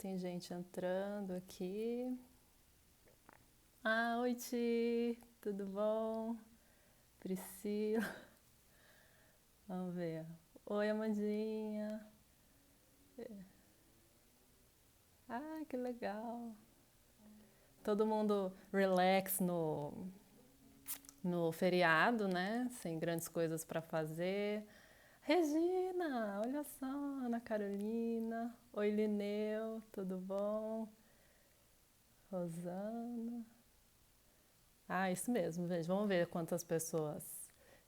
tem gente entrando aqui. Ah, oi, Ti, tudo bom? Priscila, vamos ver. Oi, Amandinha. Ah, que legal. Todo mundo relax no feriado, né? Sem grandes coisas para fazer. Regina, olha só, Ana Carolina. Oi, Lineu, tudo bom? Rosana. Ah, isso mesmo, gente. Vamos ver quantas pessoas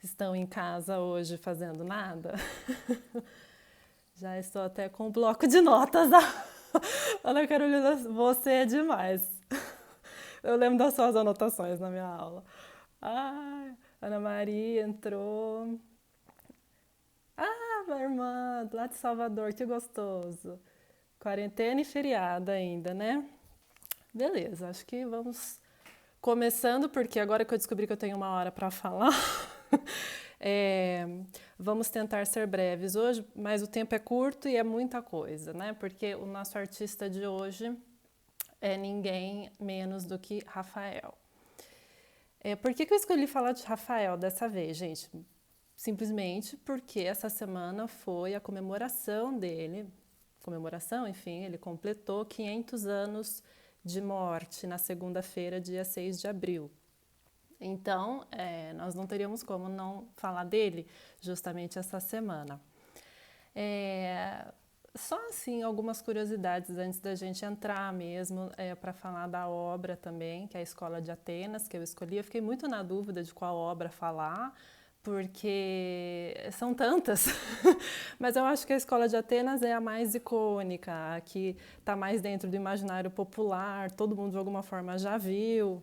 estão em casa hoje fazendo nada. Já estou até com um bloco de notas. Ana Carolina, você é demais. Eu lembro das suas anotações na minha aula. Ai, Ana Maria entrou. Ah, minha irmã, lá de Salvador, que gostoso. Quarentena e feriado ainda, né? Beleza, acho que vamos começando, porque agora que eu descobri que eu tenho uma hora para falar, é, vamos tentar ser breves hoje, mas o tempo é curto e é muita coisa, né? Porque o nosso artista de hoje é ninguém menos do que Rafael. Por que eu escolhi falar de Rafael dessa vez, gente? Simplesmente porque essa semana foi a comemoração dele, enfim, ele completou 500 anos de morte na segunda-feira, dia 6 de abril. Então, nós não teríamos como não falar dele justamente essa semana. Só assim, algumas curiosidades antes da gente entrar mesmo para falar da obra também, que é a Escola de Atenas, que eu escolhi. Eu fiquei muito na dúvida de qual obra falar, porque são tantas, mas eu acho que a Escola de Atenas é a mais icônica, a que está mais dentro do imaginário popular, todo mundo de alguma forma já viu.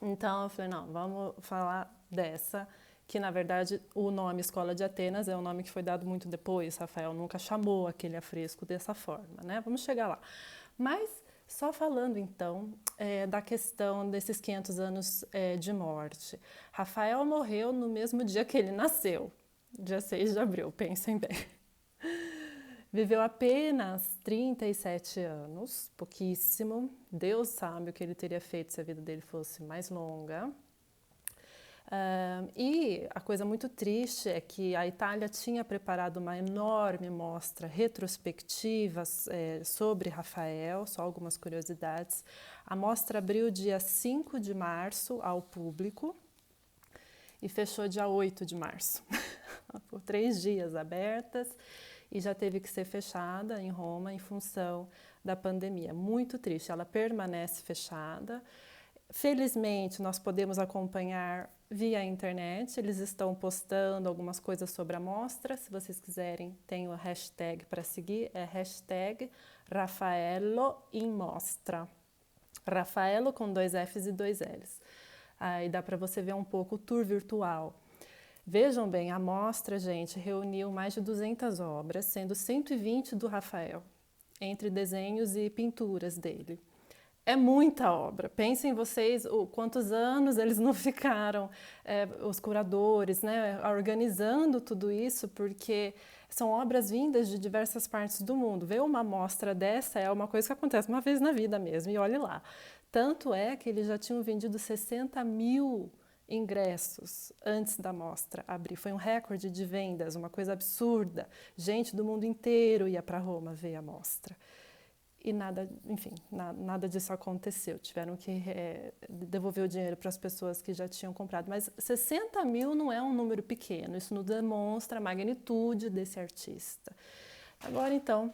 Então eu falei, não, vamos falar dessa, que na verdade o nome Escola de Atenas é um nome que foi dado muito depois, Rafael nunca chamou aquele afresco dessa forma, né? Vamos chegar lá. Mas só falando então da questão desses 500 anos de morte. Rafael morreu no mesmo dia que ele nasceu, dia 6 de abril, pensem bem. Viveu apenas 37 anos, pouquíssimo. Deus sabe o que ele teria feito se a vida dele fosse mais longa. E a coisa muito triste é que a Itália tinha preparado uma enorme mostra retrospectiva sobre Rafael, só algumas curiosidades. A mostra abriu dia 5 de março ao público e fechou dia 8 de março, por 3 dias abertas, e já teve que ser fechada em Roma em função da pandemia. Muito triste, ela permanece fechada. Felizmente, nós podemos acompanhar via internet, eles estão postando algumas coisas sobre a mostra. Se vocês quiserem, tem o hashtag para seguir, é hashtag Raffaello in Mostra. Raffaello com 2 Fs e 2 Ls. Aí dá para você ver um pouco o tour virtual. Vejam bem, a mostra, gente, reuniu mais de 200 obras, sendo 120 do Rafael, entre desenhos e pinturas dele. É muita obra. Pensem vocês quantos anos eles não ficaram, os curadores, né, organizando tudo isso, porque são obras vindas de diversas partes do mundo. Ver uma amostra dessa é uma coisa que acontece uma vez na vida mesmo, e olhe lá. Tanto é que eles já tinham vendido 60 mil ingressos antes da mostra abrir. Foi um recorde de vendas, uma coisa absurda. Gente do mundo inteiro ia para Roma ver a mostra. E nada, enfim, nada disso aconteceu. Tiveram que devolver o dinheiro para as pessoas que já tinham comprado. Mas 60 mil não é um número pequeno. Isso nos demonstra a magnitude desse artista. Agora, então,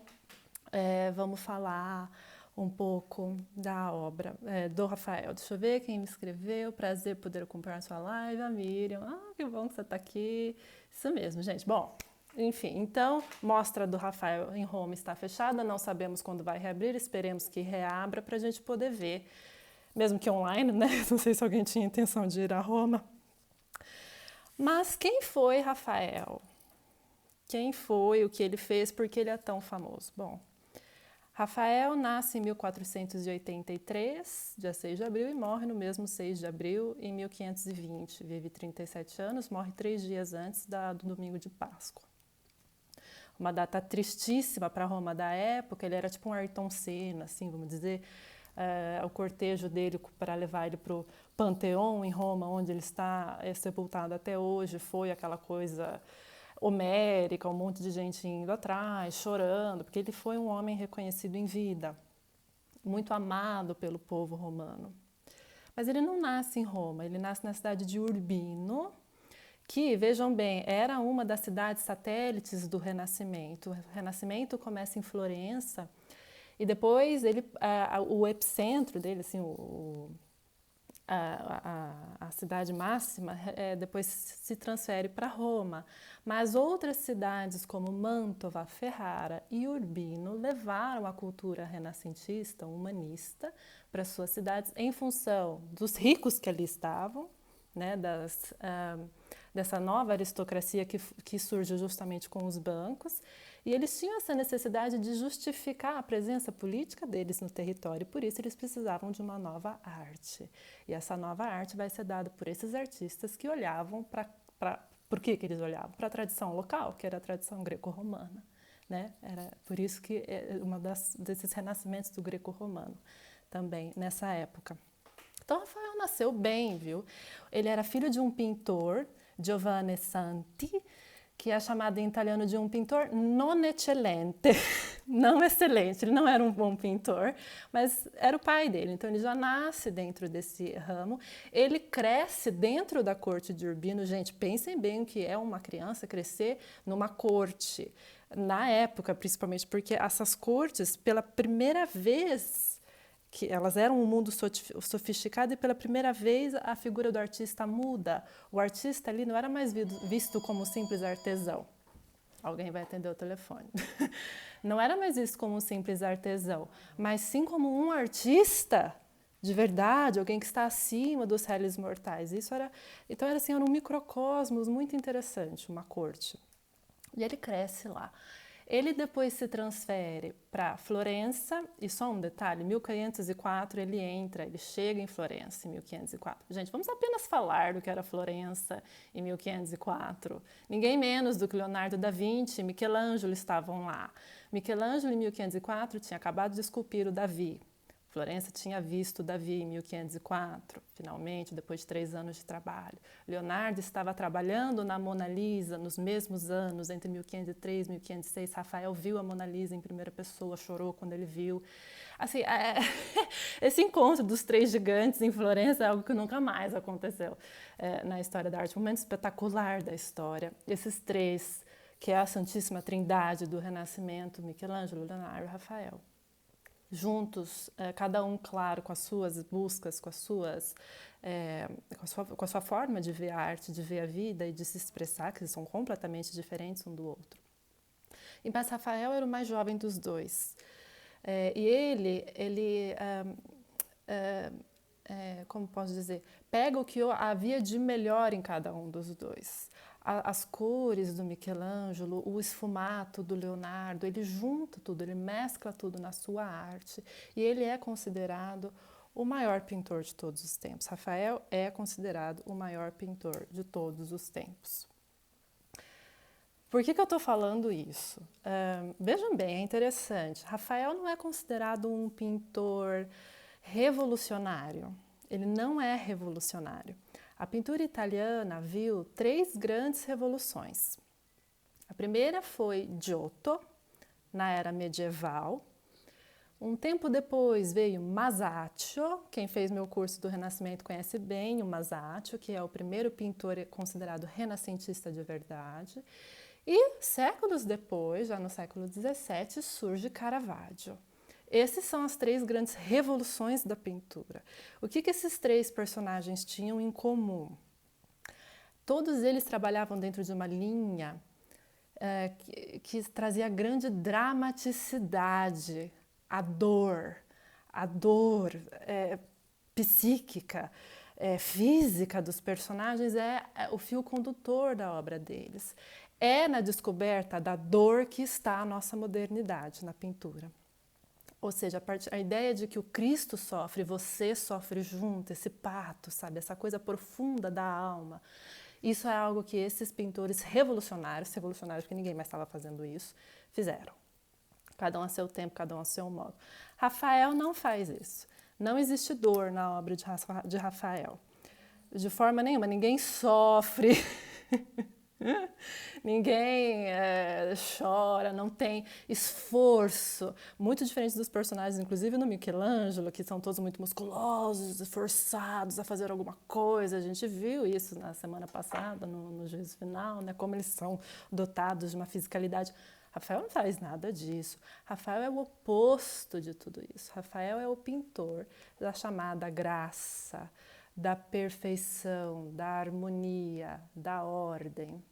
vamos falar um pouco da obra do Rafael. Deixa eu ver quem me escreveu. Prazer poder acompanhar a sua live, a Miriam. Ah, que bom que você está aqui. Isso mesmo, gente. Bom, enfim, então, mostra do Rafael em Roma está fechada, não sabemos quando vai reabrir, esperemos que reabra para a gente poder ver, mesmo que online, né? Não sei se alguém tinha intenção de ir a Roma. Mas quem foi Rafael? Quem foi, o que ele fez, por que ele é tão famoso? Bom, Rafael nasce em 1483, dia 6 de abril, e morre no mesmo 6 de abril em 1520. Vive 37 anos, morre 3 dias antes do domingo de Páscoa. uma data tristíssima para Roma da época. Ele era tipo um Ayrton Senna, assim, vamos dizer. O cortejo dele para levar ele para o Panteão em Roma, onde ele está sepultado até hoje, foi aquela coisa homérica, um monte de gente indo atrás, chorando, porque ele foi um homem reconhecido em vida, muito amado pelo povo romano. Mas ele não nasce em Roma, ele nasce na cidade de Urbino, que, vejam bem, era uma das cidades satélites do Renascimento. O Renascimento começa em Florença e depois o epicentro dele, assim, a cidade máxima, depois se transfere para Roma. Mas outras cidades como Mantova, Ferrara e Urbino levaram a cultura renascentista, humanista, para suas cidades em função dos ricos que ali estavam, né, dessa nova aristocracia que surge justamente com os bancos, e eles tinham essa necessidade de justificar a presença política deles no território, por isso eles precisavam de uma nova arte. E essa nova arte vai ser dada por esses artistas que olhavam por que eles olhavam? Para a tradição local, que era a tradição greco-romana, né? Era por isso que é desses renascimentos do greco-romano também, nessa época. Então, Rafael nasceu bem, viu? Ele era filho de um pintor, Giovanni Santi, que é chamado em italiano de um pintor non eccellente, não excelente. Ele não era um bom pintor, mas era o pai dele. Então, ele já nasce dentro desse ramo. Ele cresce dentro da corte de Urbino. Gente, pensem bem o que é uma criança crescer numa corte. Na época, principalmente, porque essas cortes, pela primeira vez, que elas eram um mundo sofisticado, e pela primeira vez a figura do artista muda. O artista ali não era mais visto como um simples artesão. Alguém vai atender o telefone. Não era mais visto como um simples artesão, mas sim como um artista de verdade, alguém que está acima dos réis mortais. Então era um microcosmos muito interessante, uma corte. E ele cresce lá. Ele depois se transfere para Florença, e só um detalhe, em 1504 ele chega em Florença em 1504. Gente, vamos apenas falar do que era Florença em 1504. Ninguém menos do que Leonardo da Vinci e Michelangelo estavam lá. Michelangelo em 1504 tinha acabado de esculpir o Davi. Florença tinha visto Davi em 1504, finalmente, depois de 3 anos de trabalho. Leonardo estava trabalhando na Mona Lisa nos mesmos anos, entre 1503 e 1506. Rafael viu a Mona Lisa em primeira pessoa, chorou quando ele viu. Assim, esse encontro dos 3 gigantes em Florença é algo que nunca mais aconteceu na história da arte. Um momento espetacular da história. Esses 3, que é a Santíssima Trindade do Renascimento, Michelangelo, Leonardo e Rafael. Juntos, cada um, claro, com as suas buscas, com a sua forma de ver a arte, de ver a vida e de se expressar, que são completamente diferentes um do outro. Mas Rafael era o mais jovem dos 2. E ele como posso dizer, pega o que havia de melhor em cada um dos 2. As cores do Michelangelo, o esfumato do Leonardo, ele junta tudo, ele mescla tudo na sua arte, e ele é considerado o maior pintor de todos os tempos. Rafael é considerado o maior pintor de todos os tempos. Por que eu estou falando isso? Vejam bem, é interessante. Rafael não é considerado um pintor revolucionário. Ele não é revolucionário. A pintura italiana viu 3 grandes revoluções. A primeira foi Giotto, na era medieval. Um tempo depois veio Masaccio. Quem fez meu curso do Renascimento conhece bem o Masaccio, que é o primeiro pintor considerado renascentista de verdade. E séculos depois, já no século XVII, surge Caravaggio. Essas são as 3 grandes revoluções da pintura. O que esses 3 personagens tinham em comum? Todos eles trabalhavam dentro de uma linha que trazia grande dramaticidade, a dor psíquica, física dos personagens é o fio condutor da obra deles. É na descoberta da dor que está a nossa modernidade na pintura. Ou seja, a ideia de que o Cristo sofre, você sofre junto, esse pato, sabe? Essa coisa profunda da alma. Isso é algo que esses pintores revolucionários porque ninguém mais estava fazendo isso, fizeram. Cada um a seu tempo, cada um a seu modo. Rafael não faz isso. Não existe dor na obra de Rafael. De forma nenhuma, ninguém sofre, ninguém chora, não tem esforço. Muito diferente dos personagens, inclusive no Michelangelo, que são todos muito musculosos, esforçados a fazer alguma coisa. A gente viu isso na semana passada, no juízo final, né? Como eles são dotados de uma fisicalidade. Rafael não faz nada disso. Rafael é o oposto de tudo isso. Rafael é o pintor da chamada graça, da perfeição, da harmonia, da ordem.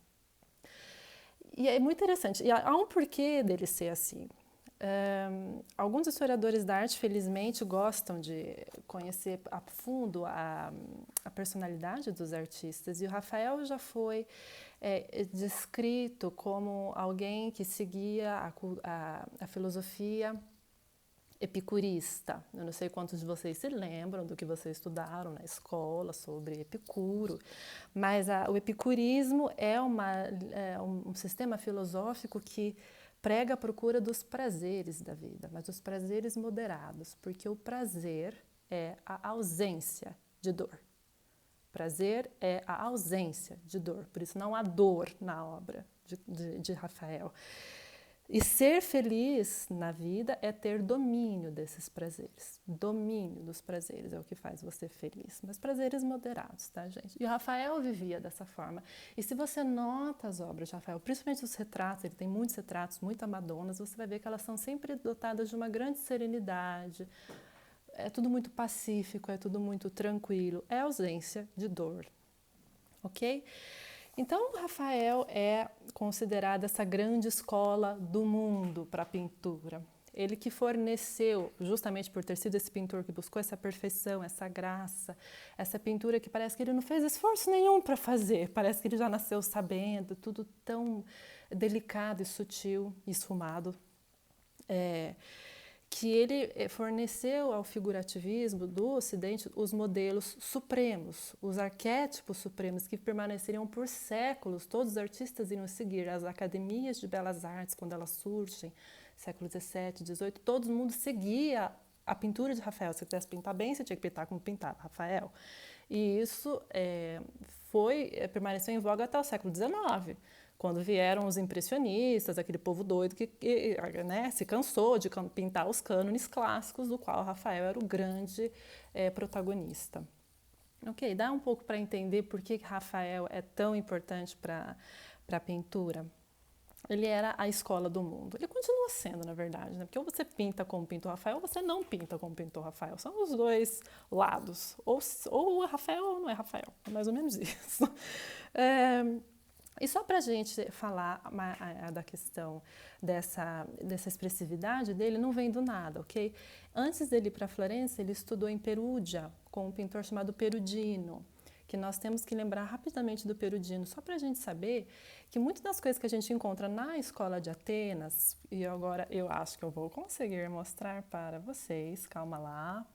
E é muito interessante. E há um porquê dele ser assim. Alguns historiadores da arte, felizmente, gostam de conhecer a fundo a personalidade dos artistas. E o Rafael já foi descrito como alguém que seguia a filosofia epicurista. Eu não sei quantos de vocês se lembram do que vocês estudaram na escola sobre Epicuro, mas o epicurismo é um sistema filosófico que prega a procura dos prazeres da vida, mas dos prazeres moderados, porque o prazer é a ausência de dor. Prazer é a ausência de dor, por isso não há dor na obra de Rafael. E ser feliz na vida é ter domínio desses prazeres. Domínio dos prazeres é o que faz você feliz. Mas prazeres moderados, tá, gente? E o Rafael vivia dessa forma. E se você nota as obras de Rafael, principalmente os retratos, ele tem muitos retratos, muitas Madonas, você vai ver que elas são sempre dotadas de uma grande serenidade. É tudo muito pacífico, é tudo muito tranquilo. É ausência de dor, ok? Então, Rafael é considerado essa grande escola do mundo para a pintura. Ele que forneceu, justamente por ter sido esse pintor que buscou essa perfeição, essa graça, essa pintura que parece que ele não fez esforço nenhum para fazer, parece que ele já nasceu sabendo, tudo tão delicado e sutil e esfumado. Que ele forneceu ao figurativismo do Ocidente os modelos supremos, os arquétipos supremos que permaneceriam por séculos. Todos os artistas iriam seguir as academias de belas artes quando elas surgem, século XVII, XVIII, todo mundo seguia a pintura de Rafael. Se você quisesse pintar bem, você tinha que pintar como pintava Rafael. E isso permaneceu em voga até o século XIX. Quando vieram os impressionistas, aquele povo doido que né, se cansou de pintar os cânones clássicos, do qual Rafael era o grande protagonista. Ok, dá um pouco para entender por que Rafael é tão importante para a pintura. Ele era a escola do mundo. Ele continua sendo, na verdade, né? Porque ou você pinta como pintou Rafael, ou você não pinta como pintou Rafael. São os dois lados. Ou é Rafael ou não é Rafael. É mais ou menos isso. E só para a gente falar da questão dessa expressividade dele, não vem do nada, ok? Antes dele ir para Florença, ele estudou em Perugia com um pintor chamado Perugino, que nós temos que lembrar rapidamente do Perugino, só para a gente saber que muitas das coisas que a gente encontra na escola de Atenas, e agora eu acho que eu vou conseguir mostrar para vocês, calma lá.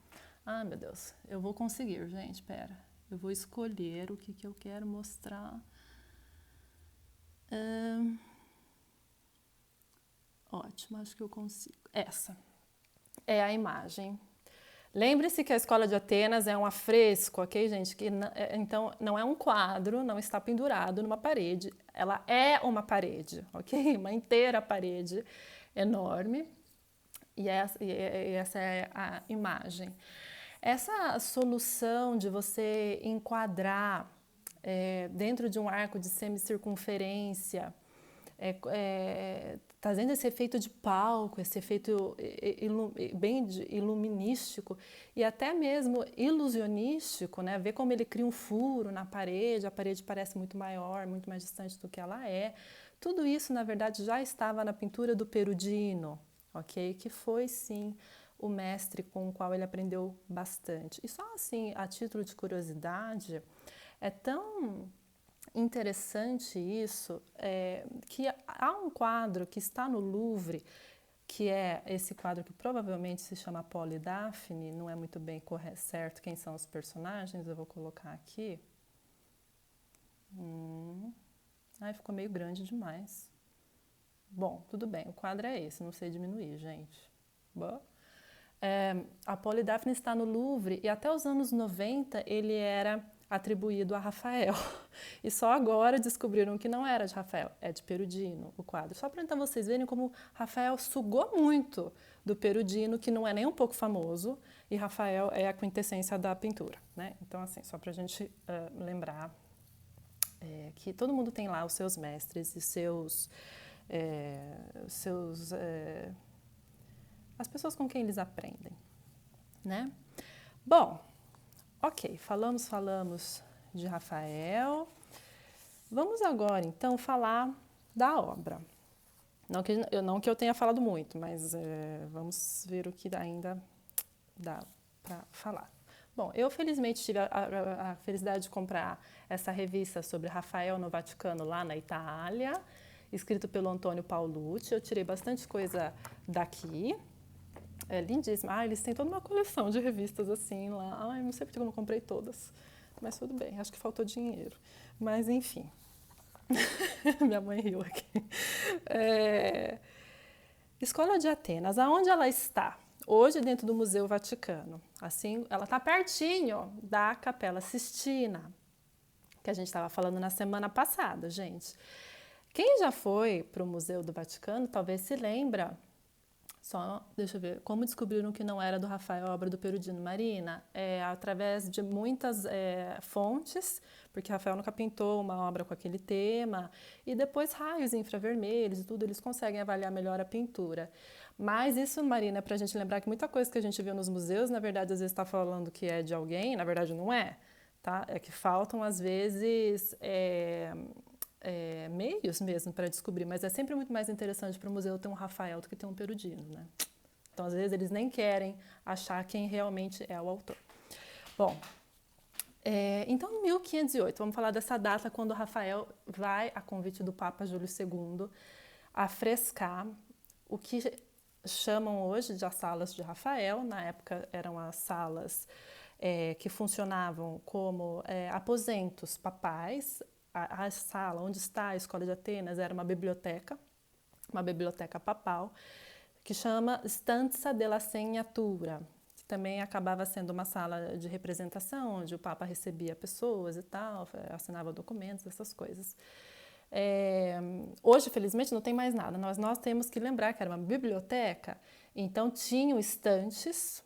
Ah, meu Deus, eu vou conseguir, gente, pera. Eu vou escolher o que eu quero mostrar. Ótimo, acho que eu consigo. Essa é a imagem. Lembre-se que a escola de Atenas é um afresco, ok, gente? Então, não é um quadro, não está pendurado numa parede. Ela é uma parede, ok? Uma inteira parede enorme. E essa é a imagem. Essa solução de você enquadrar dentro de um arco de semicircunferência, trazendo esse efeito de palco, esse efeito bem iluminístico e até mesmo ilusionístico, né? Ver como ele cria um furo na parede, a parede parece muito maior, muito mais distante do que ela é. Tudo isso, na verdade, já estava na pintura do Perugino, ok? Que foi, sim, o mestre com o qual ele aprendeu bastante. E só assim, a título de curiosidade, é tão interessante isso, que há um quadro que está no Louvre, que é esse quadro que provavelmente se chama Apolo e Daphne, não é muito bem certo quem são os personagens, eu vou colocar aqui. Ai, ficou meio grande demais. Bom, tudo bem, o quadro é esse, não sei diminuir, gente. Bom. A Polidafne está no Louvre e até os anos 90 ele era atribuído a Rafael. E só agora descobriram que não era de Rafael, é de Perugino o quadro. Só para então vocês verem como Rafael sugou muito do Perugino, que não é nem um pouco famoso, e Rafael é a quintessência da pintura, né? Então, assim, só para a gente lembrar que todo mundo tem lá os seus mestres e as pessoas com quem eles aprendem, né? Bom, ok, falamos de Rafael. Vamos agora, então, falar da obra. Não que eu tenha falado muito, mas vamos ver o que ainda dá para falar. Bom, eu felizmente tive a felicidade de comprar essa revista sobre Rafael no Vaticano, lá na Itália, escrito pelo Antônio Paolucci. Eu tirei bastante coisa daqui. É lindíssima. Eles têm toda uma coleção de revistas assim lá. Não sei porque eu não comprei todas, mas tudo bem, acho que faltou dinheiro. Mas enfim, minha mãe riu aqui. Escola de Atenas, aonde ela está? Hoje dentro do Museu Vaticano. Assim, ela está pertinho da Capela Sistina, que a gente estava falando na semana passada, gente. Quem já foi para o Museu do Vaticano talvez se lembra. Deixa eu ver, como descobriram que não era do Rafael, a obra do Perugino, Marina? Através de muitas fontes, porque Rafael nunca pintou uma obra com aquele tema, e depois raios infravermelhos e tudo, eles conseguem avaliar melhor a pintura. Mas isso, Marina, é para a gente lembrar que muita coisa que a gente viu nos museus, na verdade, às vezes está falando que é de alguém, na verdade não é, tá? É que faltam, às vezes, meios mesmo para descobrir, mas é sempre muito mais interessante para o museu ter um Rafael do que ter um Perugino, né? Então, às vezes, eles nem querem achar quem realmente é o autor. Bom, então, em 1508, vamos falar dessa data quando Rafael vai, a convite do Papa Júlio II, afrescar o que chamam hoje de as salas de Rafael. Na época eram as salas que funcionavam como aposentos papais. A sala onde está a Escola de Atenas era uma biblioteca papal, que chama Stanza della Segnatura, que também acabava sendo uma sala de representação, onde o Papa recebia pessoas e tal, assinava documentos, essas coisas. Hoje, felizmente, não tem mais nada. Nós temos que lembrar que era uma biblioteca, então tinham estantes.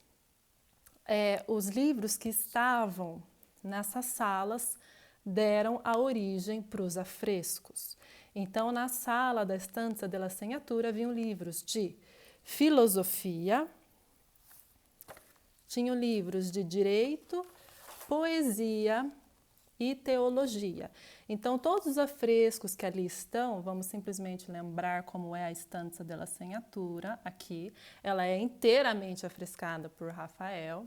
Os livros que estavam nessas salas deram a origem para os afrescos. Então, na sala da Stanza della Segnatura haviam livros de filosofia, tinham livros de direito, poesia e teologia. Então, todos os afrescos que ali estão, vamos simplesmente lembrar como é a Stanza della Segnatura aqui. Ela é inteiramente afrescada por Rafael.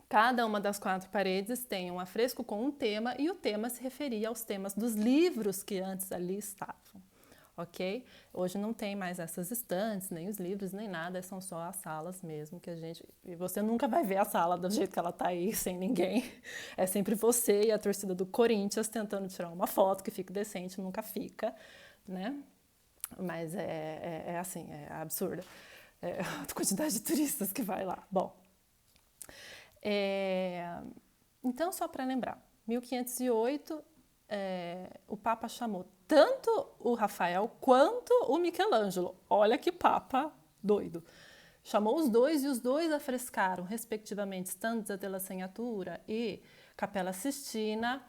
Cada uma das 4 paredes tem um afresco com um tema e o tema se referia aos temas dos livros que antes ali estavam, ok? Hoje não tem mais essas estantes, nem os livros, nem nada, são só as salas mesmo que a gente... E você nunca vai ver a sala do jeito que ela tá aí, sem ninguém. É sempre você e a torcida do Corinthians tentando tirar uma foto que fique decente, nunca fica, né? Mas é assim, é absurda a quantidade de turistas que vai lá. Bom, então, só para lembrar, 1508, o Papa chamou tanto o Rafael quanto o Michelangelo. Olha que Papa doido. Chamou os dois e os dois afrescaram, respectivamente, Stanza della Segnatura e Capela Sistina,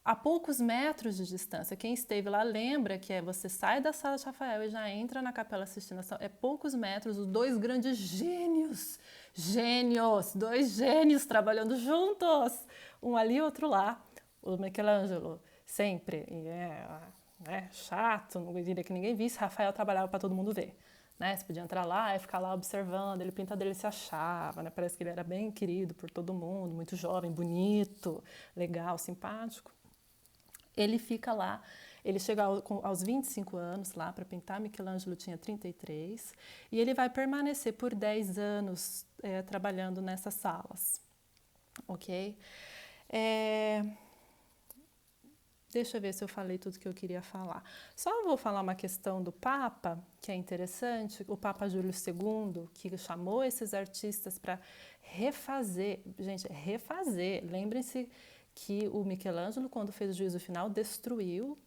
a poucos metros de distância. Quem esteve lá lembra que você sai da sala de Rafael e já entra na Capela Sistina. É poucos metros, os dois grandes gênios, dois gênios trabalhando juntos, um ali e outro lá. O Michelangelo sempre, chato, não queria que ninguém visse, Rafael trabalhava para todo mundo ver. Né? Você podia entrar lá e ficar lá observando, ele pinta dele se achava, né? Parece que ele era bem querido por todo mundo, muito jovem, bonito, legal, simpático. Ele fica lá, ele chega aos 25 anos lá para pintar, Michelangelo tinha 33, e ele vai permanecer por 10 anos trabalhando nessas salas, ok? Deixa eu ver se eu falei tudo que eu queria falar. Só vou falar uma questão do Papa, que é interessante. O Papa Júlio II, que chamou esses artistas para refazer. Gente, refazer. Lembrem-se que o Michelangelo, quando fez o Juízo Final, destruiu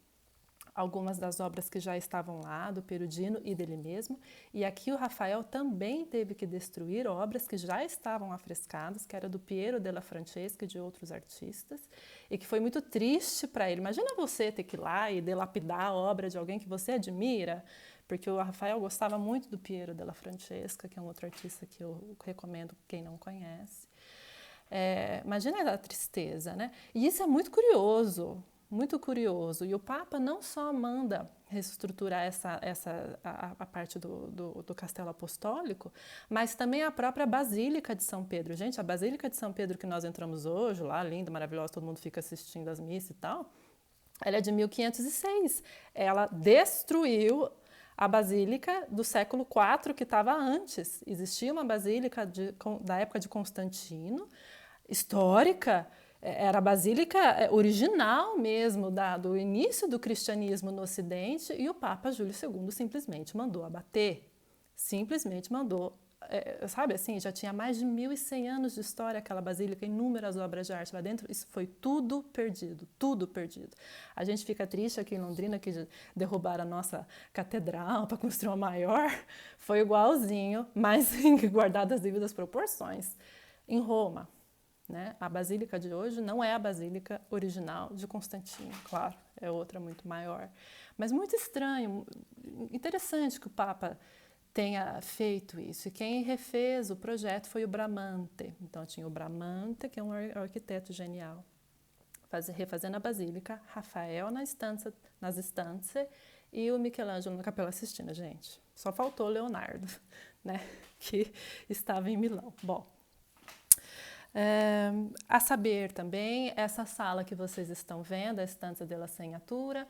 algumas das obras que já estavam lá, do Perugino e dele mesmo. E aqui o Rafael também teve que destruir obras que já estavam afrescadas, que era do Piero della Francesca e de outros artistas, e que foi muito triste para ele. Imagina você ter que ir lá e delapidar a obra de alguém que você admira, porque o Rafael gostava muito do Piero della Francesca, que é um outro artista que eu recomendo quem não conhece. Imagina a tristeza, né? E isso é muito curioso. Muito curioso. E o Papa não só manda reestruturar a parte do Castelo Apostólico, mas também a própria Basílica de São Pedro. Gente, a Basílica de São Pedro que nós entramos hoje, lá, linda, maravilhosa, todo mundo fica assistindo as missas e tal, ela é de 1506. Ela destruiu a Basílica do século IV, que estava antes. Existia uma Basílica da época de Constantino, histórica, era a basílica original mesmo, do início do cristianismo no Ocidente, e o Papa Júlio II simplesmente mandou abater, simplesmente mandou, sabe assim, já tinha mais de 1.100 anos de história aquela basílica, inúmeras obras de arte lá dentro, isso foi tudo perdido, tudo perdido. A gente fica triste aqui em Londrina que derrubaram a nossa catedral para construir uma maior, foi igualzinho, mas guardadas as devidas proporções. Em Roma, né? A basílica de hoje não é a basílica original de Constantino, claro, é outra muito maior. Mas muito estranho, interessante que o Papa tenha feito isso. E quem refez o projeto foi o Bramante. Então tinha o Bramante, que é um arquiteto genial, refazendo a basílica, Rafael nas estâncias e o Michelangelo na Capela Sistina, gente. Só faltou Leonardo, né? Que estava em Milão. Bom, a saber também, essa sala que vocês estão vendo, a Stanza della Segnatura,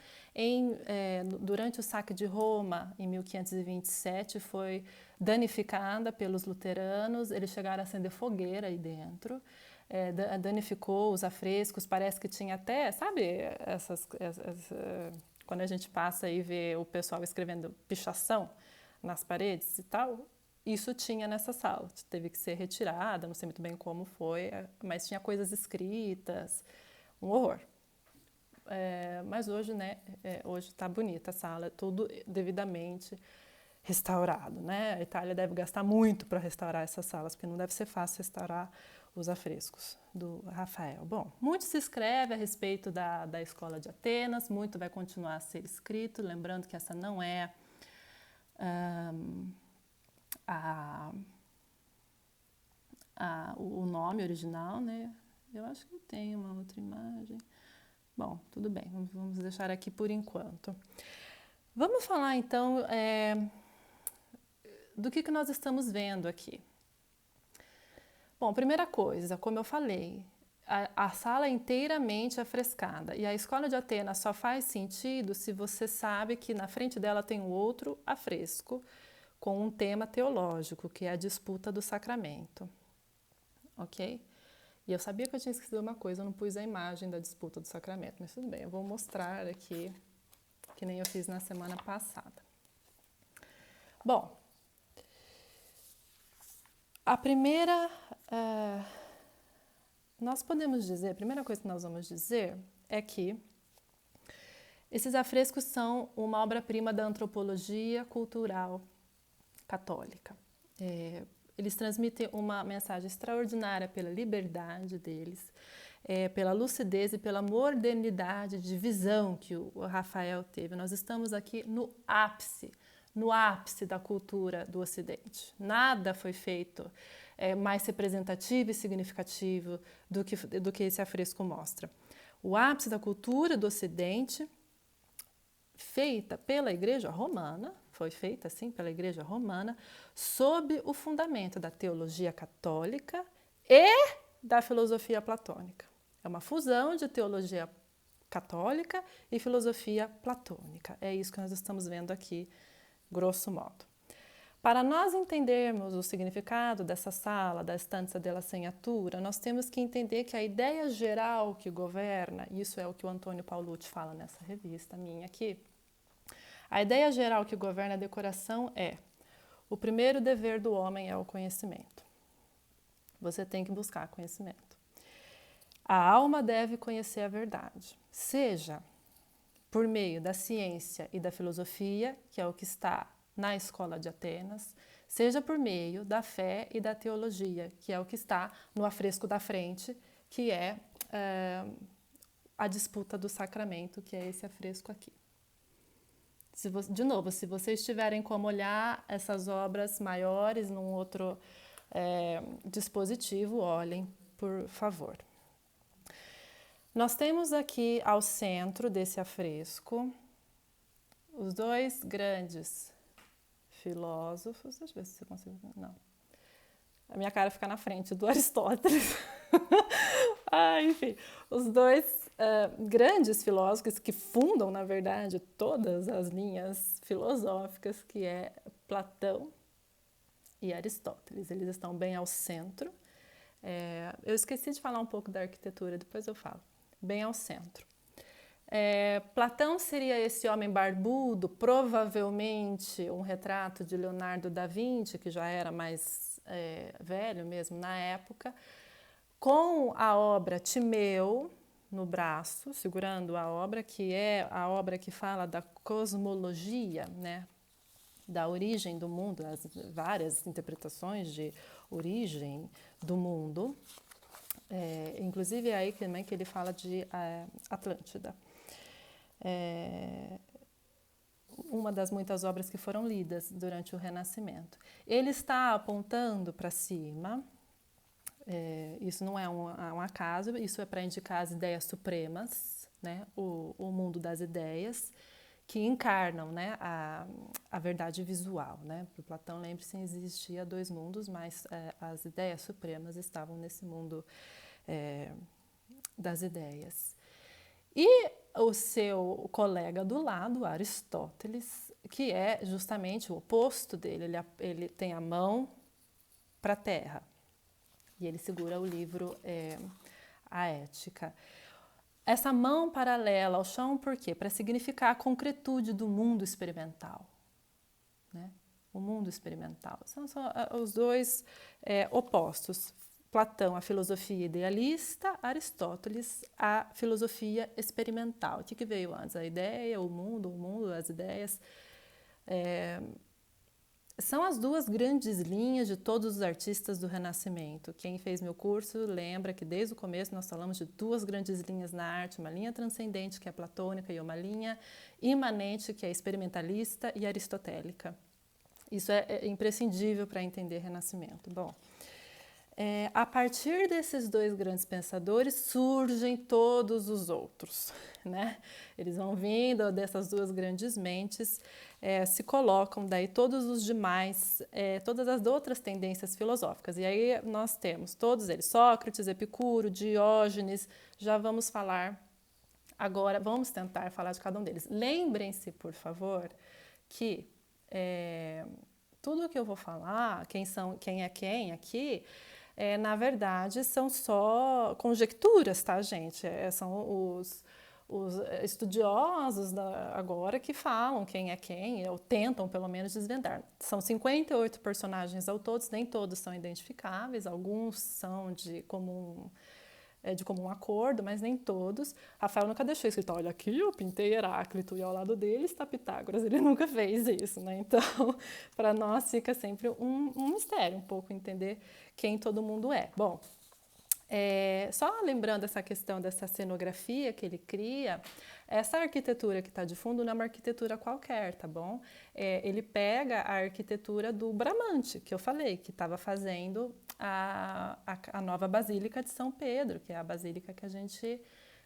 durante o saque de Roma, em 1527, foi danificada pelos luteranos, eles chegaram a acender fogueira aí dentro, danificou os afrescos, parece que tinha até, sabe, quando a gente passa e vê o pessoal escrevendo pichação nas paredes e tal, isso tinha nessa sala, teve que ser retirada, não sei muito bem como foi, mas tinha coisas escritas, um horror. Mas hoje, né, hoje está bonita a sala, tudo devidamente restaurado, né? A Itália deve gastar muito para restaurar essas salas, porque não deve ser fácil restaurar os afrescos do Rafael. Bom, muito se escreve a respeito da Escola de Atenas, muito vai continuar a ser escrito, lembrando que essa não é o nome original, né? Eu acho que tem uma outra imagem. Bom, tudo bem, vamos deixar aqui por enquanto. Vamos falar então do que nós estamos vendo aqui. Bom, primeira coisa, como eu falei, a sala é inteiramente afrescada e a Escola de Atenas só faz sentido se você sabe que na frente dela tem um outro afresco com um tema teológico, que é a disputa do sacramento, ok? E eu sabia que eu tinha esquecido uma coisa, eu não pus a imagem da disputa do sacramento, mas tudo bem, eu vou mostrar aqui, que nem eu fiz na semana passada. Bom, a primeira coisa que nós vamos dizer é que esses afrescos são uma obra-prima da antropologia cultural católica. Eles transmitem uma mensagem extraordinária pela liberdade deles, pela lucidez e pela modernidade de visão que o Rafael teve. Nós estamos aqui no ápice da cultura do Ocidente. Nada foi feito mais representativo e significativo do que esse afresco mostra. O ápice da cultura do Ocidente, feita pela Igreja Romana, foi feita assim pela Igreja Romana, sob o fundamento da teologia católica e da filosofia platônica. É uma fusão de teologia católica e filosofia platônica. É isso que nós estamos vendo aqui, grosso modo. Para nós entendermos o significado dessa sala, da Stanza della Segnatura, nós temos que entender que a ideia geral que governa, isso é o que o Antônio Paolucci fala nessa revista minha aqui, a ideia geral que governa a decoração é: o primeiro dever do homem é o conhecimento. Você tem que buscar conhecimento. A alma deve conhecer a verdade, seja por meio da ciência e da filosofia, que é o que está na Escola de Atenas, seja por meio da fé e da teologia, que é o que está no afresco da frente, que é a disputa do sacramento, que é esse afresco aqui. De novo, se vocês tiverem como olhar essas obras maiores num outro dispositivo, olhem, por favor. Nós temos aqui ao centro desse afresco os dois grandes filósofos. Deixa eu ver se você consegue. Não. A minha cara fica na frente do Aristóteles. Enfim, os dois grandes filósofos que fundam, na verdade, todas as linhas filosóficas, que é Platão e Aristóteles. Eles estão bem ao centro. Eu esqueci de falar um pouco da arquitetura, depois eu falo. Bem ao centro. Platão seria esse homem barbudo, provavelmente um retrato de Leonardo da Vinci, que já era mais velho mesmo na época, com a obra Timeu no braço, segurando a obra, que é a obra que fala da cosmologia, né? Da origem do mundo, as várias interpretações de origem do mundo. Inclusive é aí também que ele fala de Atlântida. Uma das muitas obras que foram lidas durante o Renascimento. Ele está apontando para cima, isso não é um acaso, isso é para indicar as ideias supremas, né? O mundo das ideias, que encarnam, né, a verdade visual. Né? Para Platão, lembre-se, existia dois mundos, mas as ideias supremas estavam nesse mundo das ideias. E o seu colega do lado, Aristóteles, que é justamente o oposto dele, ele tem a mão para a terra e ele segura o livro A Ética. Essa mão paralela ao chão, por quê? Para significar a concretude do mundo experimental. Né? O mundo experimental. São os dois opostos. Platão, a filosofia idealista, Aristóteles, a filosofia experimental. O que veio antes? A ideia, o mundo, as ideias. São as duas grandes linhas de todos os artistas do Renascimento. Quem fez meu curso lembra que desde o começo nós falamos de duas grandes linhas na arte, uma linha transcendente, que é platônica, e uma linha imanente, que é experimentalista e aristotélica. Isso é imprescindível para entender Renascimento. Bom, a partir desses dois grandes pensadores surgem todos os outros, né? Eles vão vindo dessas duas grandes mentes, se colocam daí todos os demais, todas as outras tendências filosóficas. E aí nós temos todos eles, Sócrates, Epicuro, Diógenes, já vamos falar agora, vamos tentar falar de cada um deles. Lembrem-se, por favor, que tudo o que eu vou falar, quem é quem aqui, na verdade, são só conjecturas, tá, gente? São os estudiosos agora que falam quem é quem, ou tentam, pelo menos, desvendar. São 58 personagens ao todo, nem todos são identificáveis, alguns são de comum acordo, mas nem todos. Rafael nunca deixou escrito, olha, aqui eu pintei Heráclito e ao lado dele está Pitágoras. Ele nunca fez isso, né? Então, para nós fica sempre um mistério, um pouco entender quem todo mundo é. Bom, só lembrando essa questão dessa cenografia que ele cria, essa arquitetura que está de fundo não é uma arquitetura qualquer, tá bom? Ele pega a arquitetura do Bramante, que eu falei, que estava fazendo a nova Basílica de São Pedro, que é a basílica que a gente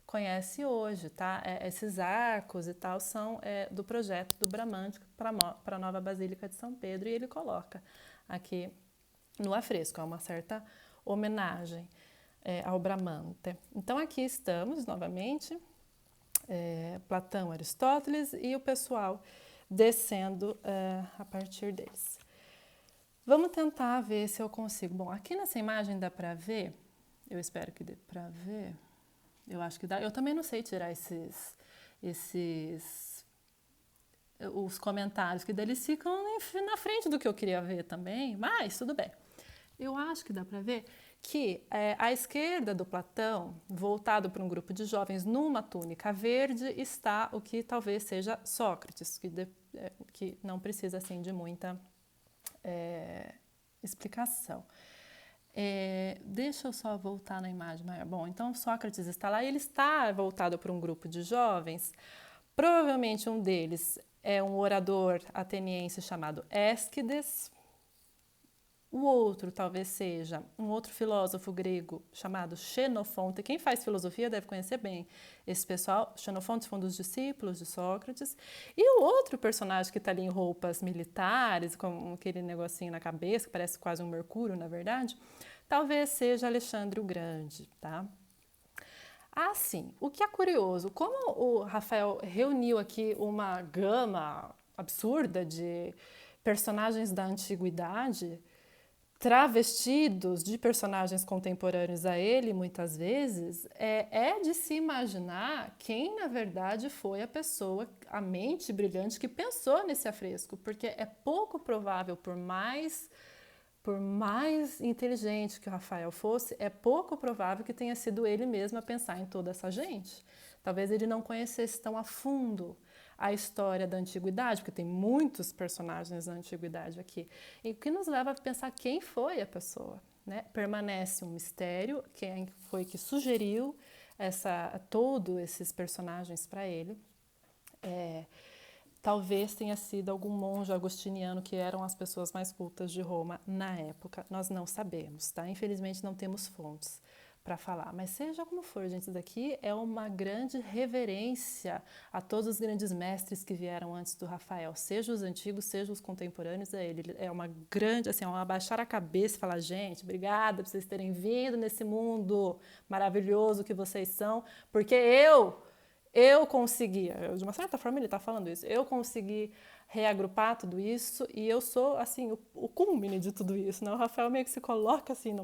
conhece hoje, tá? Esses arcos e tal são do projeto do Bramante para a nova Basílica de São Pedro, e ele coloca aqui no afresco, é uma certa homenagem ao Bramante. Então aqui estamos novamente, Platão, Aristóteles e o pessoal descendo a partir deles. Vamos tentar ver se eu consigo. Bom, aqui nessa imagem dá para ver, eu espero que dê para ver, eu acho que dá. Eu também não sei tirar os comentários, que deles ficam na frente do que eu queria ver também, mas tudo bem. Eu acho que dá para ver que à esquerda do Platão, voltado para um grupo de jovens numa túnica verde, está o que talvez seja Sócrates, que não precisa assim de muita explicação. Deixa eu só voltar na imagem maior. Bom, então Sócrates está lá e ele está voltado para um grupo de jovens. Provavelmente um deles é um orador ateniense chamado Ésquides. O outro talvez seja um outro filósofo grego chamado Xenofonte. Quem faz filosofia deve conhecer bem esse pessoal. Xenofonte foi um dos discípulos de Sócrates. E o outro personagem que está ali em roupas militares, com aquele negocinho na cabeça, que parece quase um mercúrio, na verdade, talvez seja Alexandre o Grande, tá? Assim, o que é curioso, como o Rafael reuniu aqui uma gama absurda de personagens da antiguidade, travestidos de personagens contemporâneos a ele, muitas vezes, é de se imaginar quem, na verdade, foi a pessoa, a mente brilhante que pensou nesse afresco, porque é pouco provável, por mais inteligente que o Rafael fosse, é pouco provável que tenha sido ele mesmo a pensar em toda essa gente. Talvez ele não conhecesse tão a fundo a história da antiguidade, porque tem muitos personagens da antiguidade aqui, e o que nos leva a pensar quem foi a pessoa, né? Permanece um mistério, quem foi que sugeriu todos esses personagens para ele. Talvez tenha sido algum monge agostiniano, que eram as pessoas mais cultas de Roma na época. Nós não sabemos, tá? Infelizmente não temos fontes para falar. Mas seja como for, gente, isso daqui é uma grande reverência a todos os grandes mestres que vieram antes do Rafael, seja os antigos, seja os contemporâneos a ele. É uma grande, assim, abaixar a cabeça e falar, gente, obrigada por vocês terem vindo nesse mundo maravilhoso que vocês são, porque eu consegui, de uma certa forma ele está falando isso, eu consegui reagrupar tudo isso e eu sou, assim, o cúmune de tudo isso, né? O Rafael meio que se coloca, assim,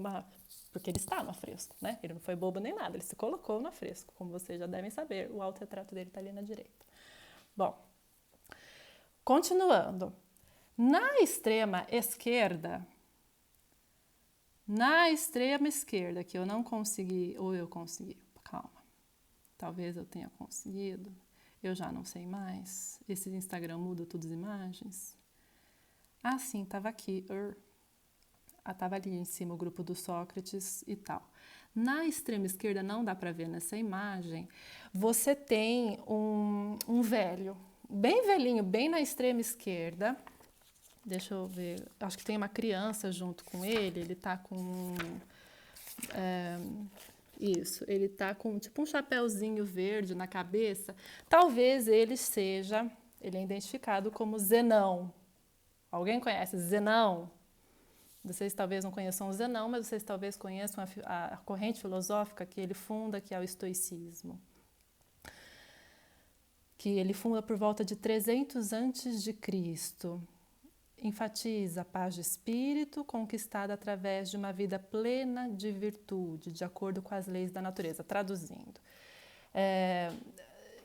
porque ele está no afresco, né? Ele não foi bobo nem nada, ele se colocou no afresco, como vocês já devem saber, o autorretrato dele está ali na direita. Bom, continuando. Na extrema esquerda, que eu não consegui, ou eu consegui, calma, talvez eu tenha conseguido, eu já não sei mais. Esse Instagram muda todas as imagens. Ah, sim, estava aqui. Estava ali em cima o grupo do Sócrates e tal. Na extrema esquerda, não dá para ver nessa imagem, você tem um velho, bem velhinho, bem na extrema esquerda. Deixa eu ver, acho que tem uma criança junto com ele, ele está com... Isso, ele tá com tipo um chapéuzinho verde na cabeça. Talvez ele é identificado como Zenão. Alguém conhece Zenão? Vocês talvez não conheçam o Zenão, mas vocês talvez conheçam a corrente filosófica que ele funda, que é o estoicismo. Que ele funda por volta de 300 antes de Cristo. Enfatiza a paz de espírito conquistada através de uma vida plena de virtude, de acordo com as leis da natureza. Traduzindo,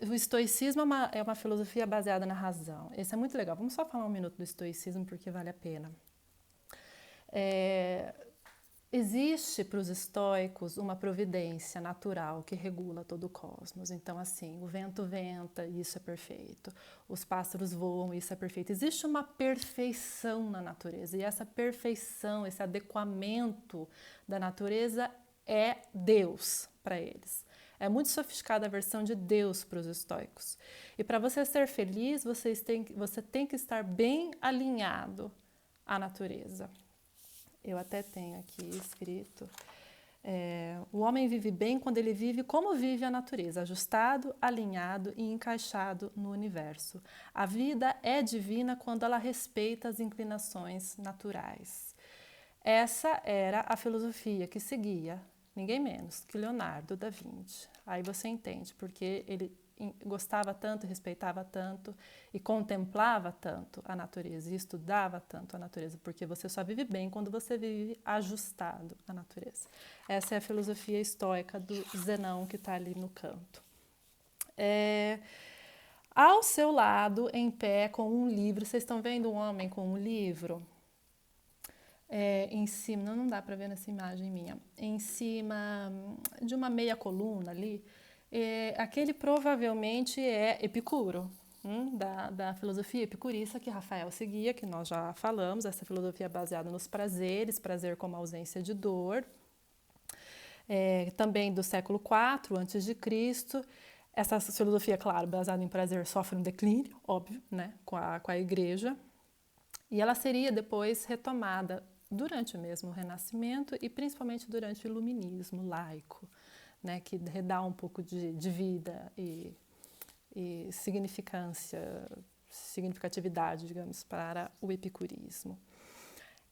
o estoicismo é uma filosofia baseada na razão. Esse é muito legal. Vamos só falar um minuto do estoicismo, porque vale a pena. Existe para os estoicos uma providência natural que regula todo o cosmos. Então, assim, o vento venta, isso é perfeito. Os pássaros voam, isso é perfeito. Existe uma perfeição na natureza. E essa perfeição, esse adequamento da natureza é Deus para eles. É muito sofisticada a versão de Deus para os estoicos. E para você ser feliz, você tem que estar bem alinhado à natureza. Eu até tenho aqui escrito, o homem vive bem quando ele vive como vive a natureza, ajustado, alinhado e encaixado no universo. A vida é divina quando ela respeita as inclinações naturais. Essa era a filosofia que seguia, ninguém menos que Leonardo da Vinci. Aí você entende porque ele gostava tanto, respeitava tanto e contemplava tanto a natureza e estudava tanto a natureza, porque você só vive bem quando você vive ajustado à natureza. Essa é a filosofia estoica do Zenão, que está ali no canto. Ao seu lado, em pé, com um livro, vocês estão vendo um homem com um livro? Em cima, não dá para ver nessa imagem minha, em cima de uma meia coluna ali, aquele provavelmente é Epicuro, da filosofia epicurista que Rafael seguia, que nós já falamos. Essa filosofia é baseada nos prazeres, prazer como ausência de dor, também do século IV a.C. Essa filosofia, claro, baseada em prazer, sofre um declínio, óbvio, né, com a igreja, e ela seria depois retomada durante mesmo o Renascimento e principalmente durante o Iluminismo laico, né, que redá um pouco de vida e significatividade, digamos, para o epicurismo.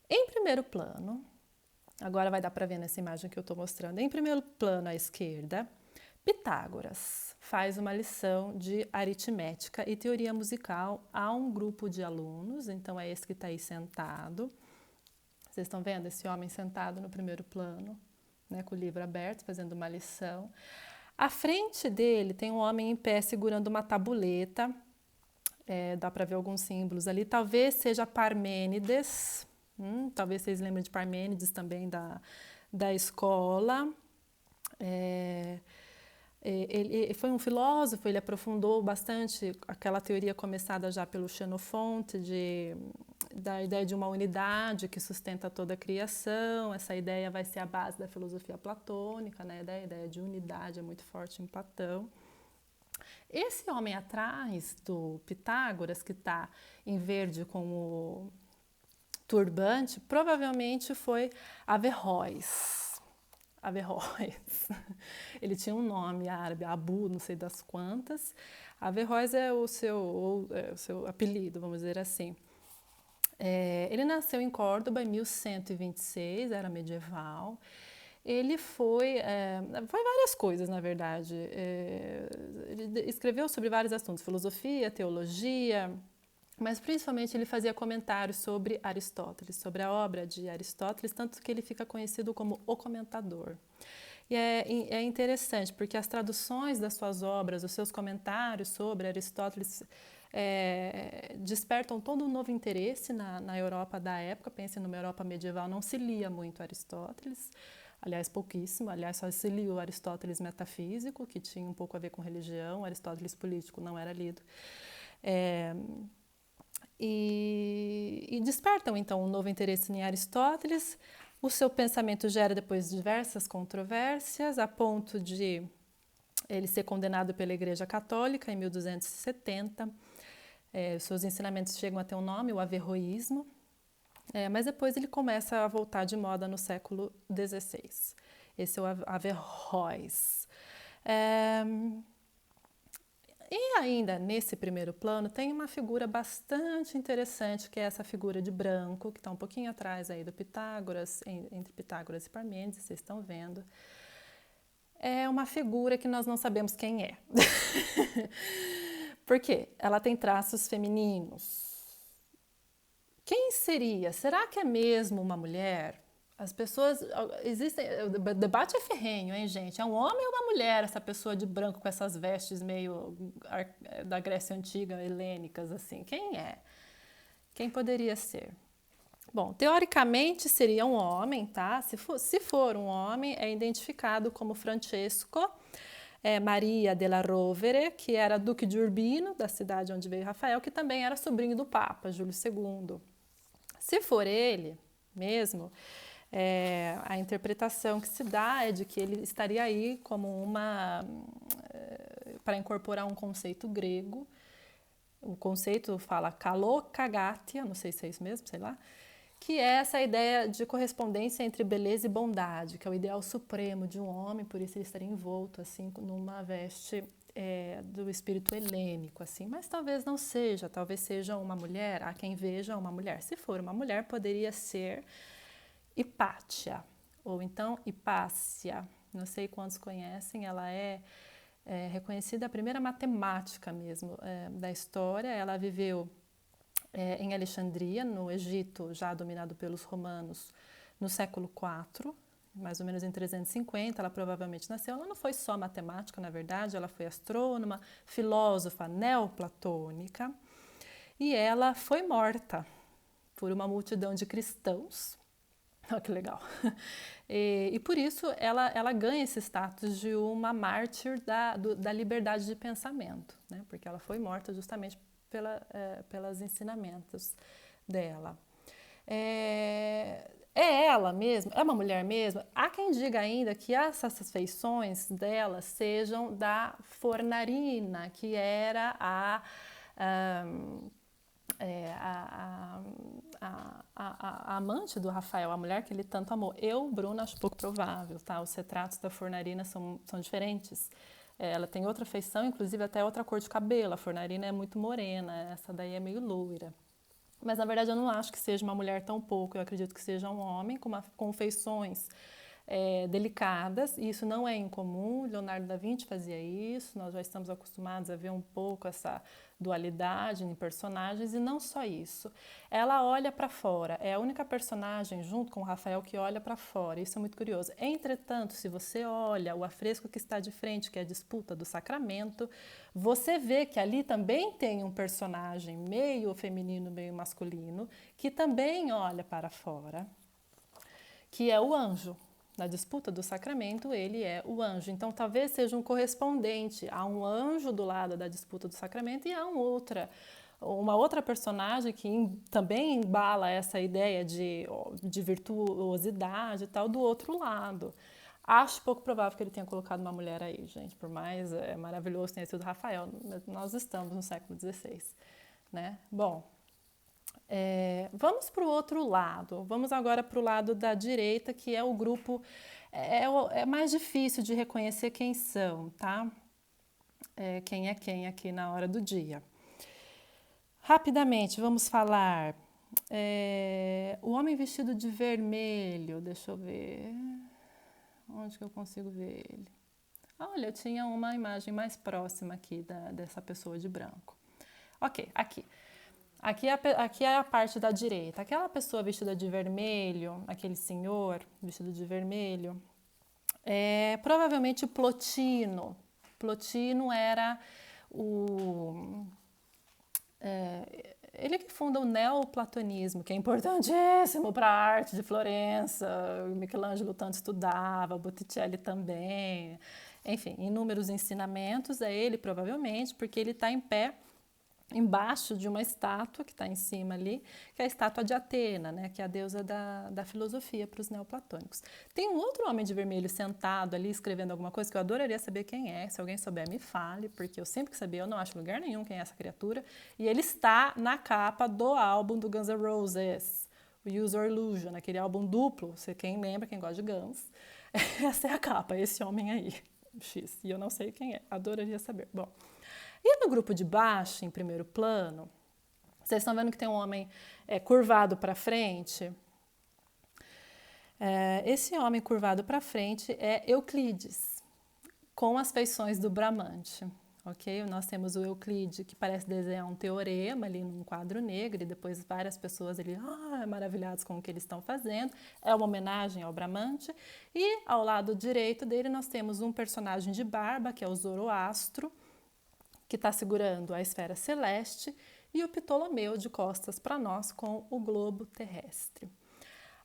Em primeiro plano, agora vai dar para ver nessa imagem que eu estou mostrando, em primeiro plano à esquerda, Pitágoras faz uma lição de aritmética e teoria musical a um grupo de alunos, então é esse que está aí sentado. Vocês estão vendo esse homem sentado no primeiro plano, né, com o livro aberto, fazendo uma lição. À frente dele tem um homem em pé segurando uma tabuleta, dá para ver alguns símbolos ali, talvez seja Parmênides, talvez vocês lembrem de Parmênides também da escola. Ele foi um filósofo, ele aprofundou bastante aquela teoria começada já pelo Xenofonte, da ideia de uma unidade que sustenta toda a criação. Essa ideia vai ser a base da filosofia platônica, né? A ideia de unidade é muito forte em Platão. Esse homem atrás do Pitágoras, que está em verde com o turbante, provavelmente foi Averroes. Ele tinha um nome árabe, Abu, não sei das quantas. Averroes é o seu apelido, vamos dizer assim. Ele nasceu em Córdoba em 1126, era medieval. Ele foi várias coisas, na verdade. Ele escreveu sobre vários assuntos, filosofia, teologia, mas principalmente ele fazia comentários sobre Aristóteles, sobre a obra de Aristóteles, tanto que ele fica conhecido como o comentador. E é interessante, porque as traduções das suas obras, os seus comentários sobre Aristóteles despertam todo um novo interesse na Europa da época. Pense numa Europa medieval, não se lia muito Aristóteles, aliás, pouquíssimo. Aliás, só se lia o Aristóteles metafísico, que tinha um pouco a ver com religião. O Aristóteles político não era lido. E despertam, então, um novo interesse em Aristóteles. O seu pensamento gera depois diversas controvérsias, a ponto de ele ser condenado pela Igreja Católica em 1270. Seus ensinamentos chegam a ter um nome, o averroísmo, mas depois ele começa a voltar de moda no século XVI. Esse é o Averroes. E ainda nesse primeiro plano tem uma figura bastante interessante, que é essa figura de branco, que está um pouquinho atrás aí do Pitágoras, entre Pitágoras e Parmênides, vocês estão vendo. É uma figura que nós não sabemos quem é. Por quê? Ela tem traços femininos. Quem seria? Será que é mesmo uma mulher? As pessoas, o debate é ferrenho, hein, gente? É um homem ou uma mulher, essa pessoa de branco com essas vestes meio da Grécia Antiga, helênicas, assim? Quem é? Quem poderia ser? Bom, teoricamente seria um homem, tá? Se for um homem, é identificado como Francesco Maria della Rovere, que era duque de Urbino, da cidade onde veio Rafael, que também era sobrinho do Papa, Júlio II. Se for ele mesmo, a interpretação que se dá é de que ele estaria aí como para incorporar um conceito grego. O conceito fala kalokagatia, não sei se é isso mesmo, sei lá, que é essa ideia de correspondência entre beleza e bondade, que é o ideal supremo de um homem, por isso ele estaria envolto assim numa veste do espírito helênico, assim, mas talvez não seja, talvez seja uma mulher, há quem veja uma mulher. Se for uma mulher, poderia ser Hipátia, ou então Hipácia, não sei quantos conhecem, ela é reconhecida a primeira matemática mesmo da história. Ela viveu em Alexandria, no Egito, já dominado pelos romanos, no século IV, mais ou menos em 350, ela provavelmente nasceu. Ela não foi só matemática, na verdade, ela foi astrônoma, filósofa neoplatônica, e ela foi morta por uma multidão de cristãos. Olha que legal. E por isso ela ganha esse status de uma mártir da liberdade de pensamento, né? Porque ela foi morta justamente pelos ensinamentos dela. É ela mesma? É uma mulher mesmo? Há quem diga ainda que essas feições dela sejam da Fornarina, que era a amante do Rafael, a mulher que ele tanto amou. Eu, Bruna, acho pouco provável, tá? Os retratos da Fornarina são diferentes. Ela tem outra feição, inclusive até outra cor de cabelo. A Fornarina é muito morena, essa daí é meio loira. Mas, na verdade, eu não acho que seja uma mulher tão pouco. Eu acredito que seja um homem com feições delicadas, e isso não é incomum. Leonardo da Vinci fazia isso, nós já estamos acostumados a ver um pouco essa dualidade em personagens, e não só isso. Ela olha para fora, é a única personagem, junto com o Rafael, que olha para fora, isso é muito curioso. Entretanto, se você olha o afresco que está de frente, que é a disputa do sacramento, você vê que ali também tem um personagem meio feminino, meio masculino, que também olha para fora, que é o anjo. Na disputa do sacramento, ele é o anjo. Então, talvez seja um correspondente a um anjo do lado da disputa do sacramento e a uma outra personagem que também embala essa ideia de virtuosidade e tal do outro lado. Acho pouco provável que ele tenha colocado uma mulher aí, gente. Por mais maravilhoso tenha sido Rafael, nós estamos no século XVI, né? Bom, vamos para o outro lado. Vamos agora para o lado da direita, que é o grupo. É mais difícil de reconhecer quem são, tá? Quem é quem aqui na hora do dia. Rapidamente, vamos falar. O homem vestido de vermelho. Deixa eu ver. Onde que eu consigo ver ele? Olha, eu tinha uma imagem mais próxima aqui dessa pessoa de branco. Ok, aqui. Aqui é a parte da direita. Aquela pessoa vestida de vermelho, aquele senhor vestido de vermelho, é provavelmente Plotino. Plotino era ele que funda o neoplatonismo, que é importantíssimo para a arte de Florença. Michelangelo tanto estudava, Botticelli também. Enfim, inúmeros ensinamentos. É ele, provavelmente, porque ele está em pé embaixo de uma estátua que está em cima ali, que é a estátua de Atena, né, que é a deusa da filosofia para os neoplatônicos. Tem um outro homem de vermelho sentado ali escrevendo alguma coisa que eu adoraria saber quem é. Se alguém souber, me fale, porque eu sempre que sabia, eu não acho lugar nenhum quem é essa criatura. E ele está na capa do álbum do Guns N' Roses, o Use Your Illusion, aquele álbum duplo. Você quem lembra, quem gosta de Guns, essa é a capa, esse homem aí, X. E eu não sei quem é, adoraria saber. Bom, e no grupo de baixo, em primeiro plano, vocês estão vendo que tem um homem curvado para frente? Esse homem curvado para frente é Euclides, com as feições do Bramante. Okay? Nós temos o Euclides, que parece desenhar um teorema ali num quadro negro, e depois várias pessoas ali maravilhadas com o que eles estão fazendo. É uma homenagem ao Bramante. E ao lado direito dele nós temos um personagem de barba, que é o Zoroastro, que está segurando a esfera celeste, e o Ptolomeu de costas para nós com o globo terrestre.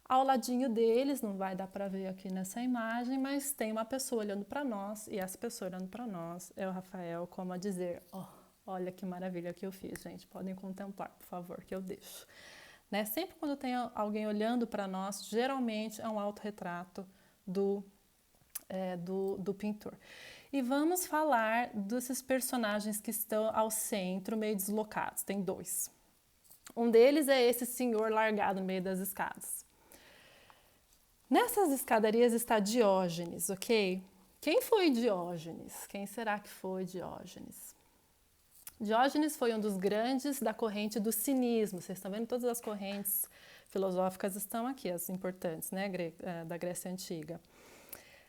Ao ladinho deles, não vai dar para ver aqui nessa imagem, mas tem uma pessoa olhando para nós, e essa pessoa olhando para nós é o Rafael, como a dizer, olha que maravilha que eu fiz, gente, podem contemplar, por favor, que eu deixo. Né? Sempre quando tem alguém olhando para nós, geralmente é um autorretrato do pintor. E vamos falar desses personagens que estão ao centro, meio deslocados. Tem dois. Um deles é esse senhor largado no meio das escadas. Nessas escadarias está Diógenes, ok? Quem foi Diógenes? Quem será que foi Diógenes? Diógenes foi um dos grandes da corrente do cinismo. Vocês estão vendo, todas as correntes filosóficas estão aqui, as importantes, né, da Grécia Antiga.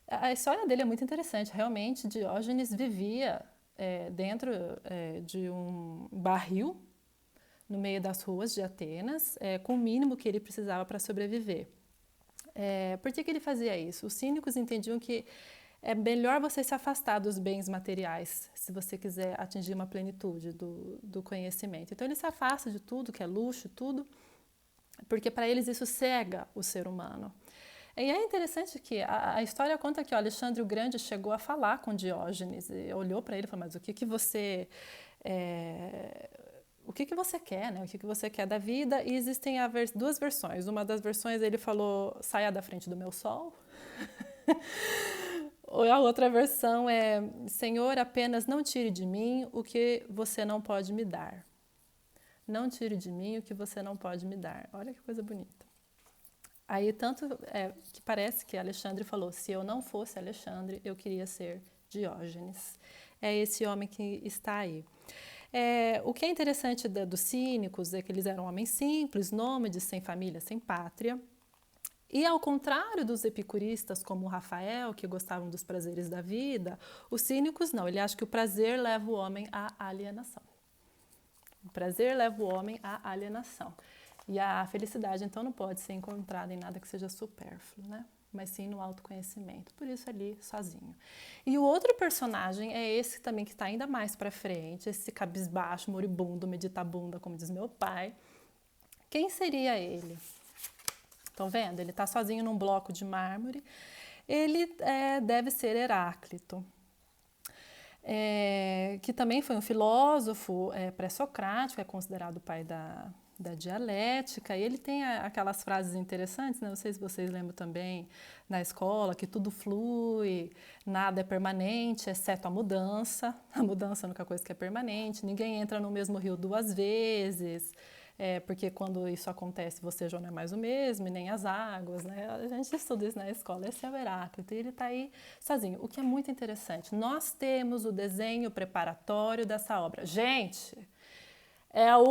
A história dele é muito interessante. Realmente, Diógenes vivia dentro de um barril no meio das ruas de Atenas, com o mínimo que ele precisava para sobreviver. Por que ele fazia isso? Os cínicos entendiam que é melhor você se afastar dos bens materiais se você quiser atingir uma plenitude do conhecimento. Então ele se afasta de tudo que é luxo, tudo, porque para eles isso cega o ser humano. E é interessante que a história conta que o Alexandre o Grande chegou a falar com Diógenes, e olhou para ele e falou, mas o que você... o que você quer, né? O que você quer da vida? E existem duas versões. Uma das versões ele falou, saia da frente do meu sol. Ou a outra versão é, Senhor, apenas não tire de mim o que você não pode me dar. Não tire de mim o que você não pode me dar. Olha que coisa bonita. Aí tanto que parece que Alexandre falou, se eu não fosse Alexandre, eu queria ser Diógenes. É esse homem que está aí. O que é interessante dos cínicos é que eles eram homens simples, nômades, sem família, sem pátria. E ao contrário dos epicuristas como Rafael, que gostavam dos prazeres da vida, os cínicos não, ele acha que o prazer leva o homem à alienação. O prazer leva o homem à alienação. E a felicidade, então, não pode ser encontrada em nada que seja supérfluo, né? Mas sim no autoconhecimento, por isso ali sozinho. E o outro personagem é esse também que está ainda mais para frente, esse cabisbaixo, moribundo, meditabunda, como diz meu pai. Quem seria ele? Estão vendo? Ele está sozinho num bloco de mármore. Ele deve ser Heráclito, que também foi um filósofo pré-socrático, é considerado o pai da dialética, e ele tem aquelas frases interessantes, né? Não sei se vocês lembram também na escola, que tudo flui, nada é permanente, exceto a mudança é a única coisa que é permanente, ninguém entra no mesmo rio duas vezes, porque quando isso acontece você já não é mais o mesmo, e nem as águas, né? A gente estuda isso na escola, esse é o Heráclito, e ele está aí sozinho, o que é muito interessante. Nós temos o desenho preparatório dessa obra. Gente, é o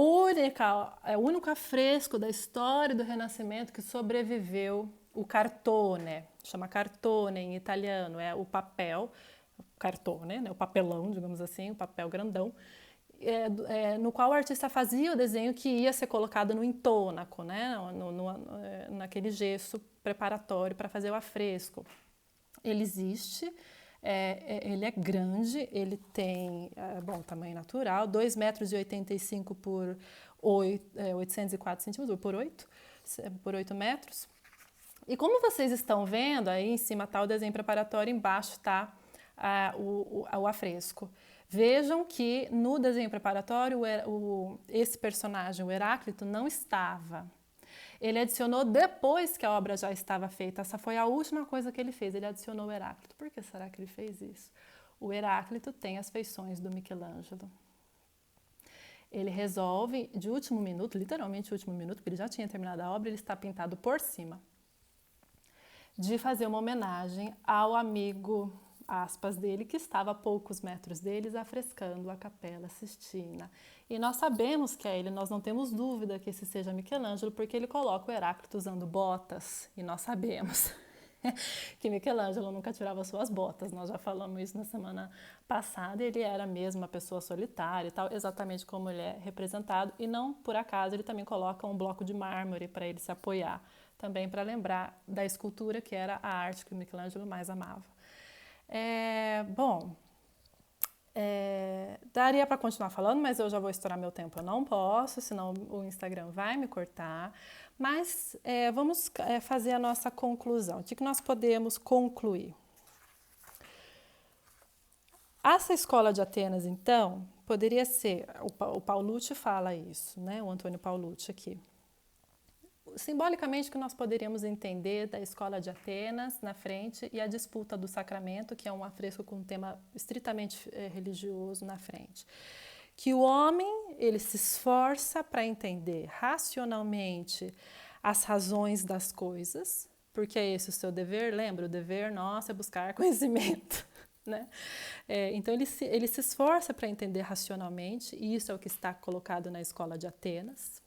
único afresco da história do Renascimento que sobreviveu, o cartone, chama cartone em italiano, é o papel, cartone, né, o papelão, digamos assim, o papel grandão, no qual o artista fazia o desenho que ia ser colocado no intônaco, né, naquele gesso preparatório para fazer o afresco. Ele existe. Ele é grande, ele tem, tamanho natural, 2,85 m por 804 centímetros, por 8 metros. E como vocês estão vendo, aí em cima está o desenho preparatório, embaixo está o afresco. Vejam que no desenho preparatório esse personagem, o Heráclito, não estava. Ele adicionou depois que a obra já estava feita. Essa foi a última coisa que ele fez. Ele adicionou o Heráclito. Por que será que ele fez isso? O Heráclito tem as feições do Michelangelo. Ele resolve, de último minuto, literalmente último minuto, porque ele já tinha terminado a obra, ele está pintado por cima, de fazer uma homenagem ao amigo, aspas, dele, que estava a poucos metros deles, afrescando a Capela Sistina. E nós sabemos que é ele, nós não temos dúvida que esse seja Michelangelo, porque ele coloca o Heráclito usando botas, e nós sabemos que Michelangelo nunca tirava suas botas, nós já falamos isso na semana passada, ele era mesmo uma pessoa solitária e tal, exatamente como ele é representado, e não por acaso ele também coloca um bloco de mármore para ele se apoiar, também para lembrar da escultura, que era a arte que o Michelangelo mais amava. Daria para continuar falando, mas eu já vou estourar meu tempo, eu não posso, senão o Instagram vai me cortar. Mas vamos fazer a nossa conclusão. O que nós podemos concluir? Essa escola de Atenas, então, poderia ser, o Paulucci fala isso, né? O Antônio Paulucci aqui. Simbolicamente, o que nós poderíamos entender da escola de Atenas na frente e a disputa do sacramento, que é um afresco com um tema estritamente religioso na frente. Que o homem, ele se esforça para entender racionalmente as razões das coisas, porque é esse o seu dever, lembra? O dever nosso é buscar conhecimento, né? Então ele se esforça para entender racionalmente, e isso é o que está colocado na escola de Atenas,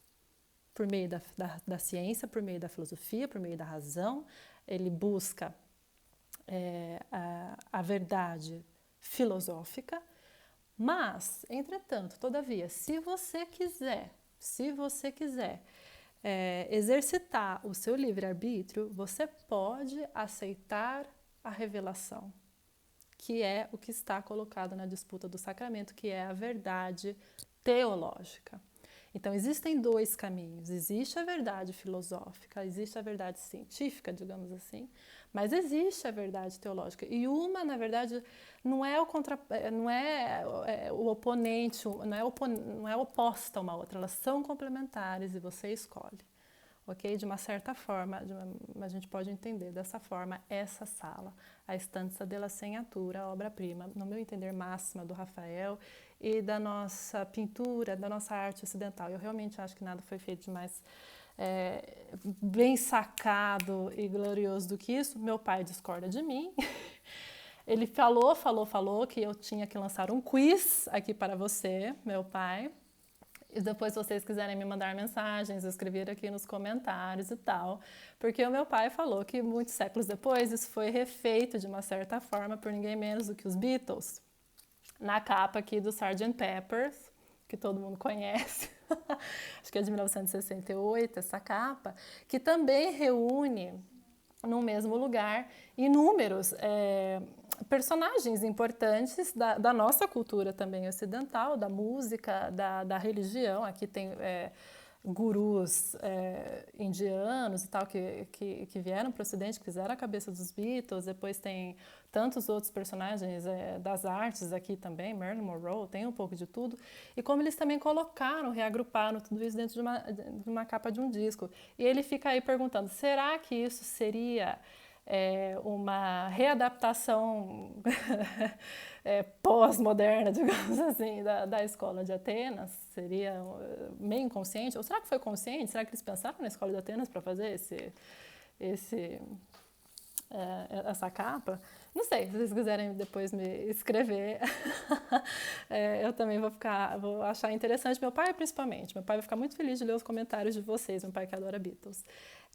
por meio da ciência, por meio da filosofia, por meio da razão. Ele busca a verdade filosófica, mas, entretanto, todavia, se você quiser exercitar o seu livre-arbítrio, você pode aceitar a revelação, que é o que está colocado na disputa do sacramento, que é a verdade teológica. Então, existem dois caminhos. Existe a verdade filosófica, existe a verdade científica, digamos assim, mas existe a verdade teológica. E uma, na verdade, não é o oponente, não é oposta uma à outra, elas são complementares e você escolhe. Ok? De uma certa forma, a gente pode entender dessa forma essa sala, a Stanza della Segnatura, a obra-prima, no meu entender, máxima do Rafael e da nossa pintura, da nossa arte ocidental. Eu realmente acho que nada foi feito de mais bem sacado e glorioso do que isso. Meu pai discorda de mim. Ele falou que eu tinha que lançar um quiz aqui para você, meu pai. E depois, se vocês quiserem me mandar mensagens, escrever aqui nos comentários e tal. Porque o meu pai falou que muitos séculos depois isso foi refeito de uma certa forma por ninguém menos do que os Beatles. Na capa aqui do Sgt. Pepper's, que todo mundo conhece. Acho que é de 1968, essa capa. Que também reúne no mesmo lugar inúmeros personagens importantes da nossa cultura também ocidental, da música, da religião. Aqui tem gurus indianos e tal que vieram para o Ocidente, que fizeram a cabeça dos Beatles. Depois tem tantos outros personagens das artes aqui também, Marilyn Monroe, tem um pouco de tudo. E como eles também colocaram, reagruparam tudo isso dentro de uma capa de um disco. E ele fica aí perguntando, será que isso seria uma readaptação pós-moderna, digamos assim, da escola de Atenas? Seria meio inconsciente? Ou será que foi consciente? Será que eles pensaram na escola de Atenas para fazer essa capa? Não sei, se vocês quiserem depois me escrever, eu também vou achar interessante. Meu pai, principalmente. Meu pai vai ficar muito feliz de ler os comentários de vocês, meu pai que adora Beatles.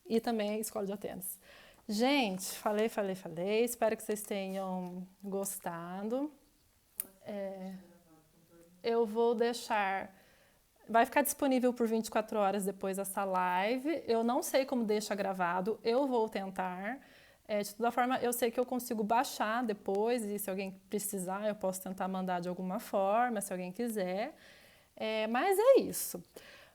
E também Escola de Atenas. Gente, falei. Espero que vocês tenham gostado. Eu vou deixar... Vai ficar disponível por 24 horas depois dessa live. Eu não sei como deixa gravado, eu vou tentar. De toda forma, eu sei que eu consigo baixar depois e se alguém precisar, eu posso tentar mandar de alguma forma, se alguém quiser. Mas é isso.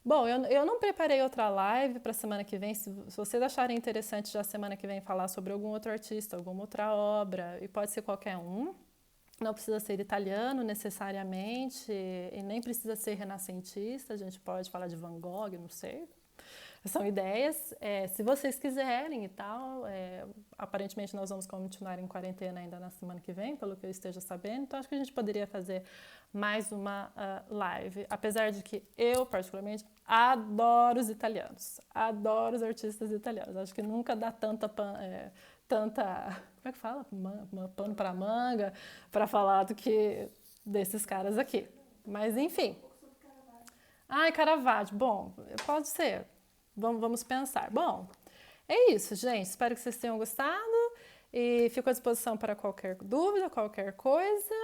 Bom, eu não preparei outra live para a semana que vem. Se vocês acharem interessante já semana que vem falar sobre algum outro artista, alguma outra obra, e pode ser qualquer um. Não precisa ser italiano necessariamente, e nem precisa ser renascentista, a gente pode falar de Van Gogh, não sei. São ideias. Se vocês quiserem e tal, aparentemente nós vamos continuar em quarentena ainda na semana que vem, pelo que eu esteja sabendo, então acho que a gente poderia fazer mais uma live, apesar de que eu, particularmente, adoro os italianos, adoro os artistas italianos, acho que nunca dá tanta como é que fala? Pano para manga, para falar do que desses caras aqui. Mas, enfim. Ai, Caravaggio. Bom, pode ser. Vamos pensar. Bom, é isso, gente. Espero que vocês tenham gostado e fico à disposição para qualquer dúvida, qualquer coisa.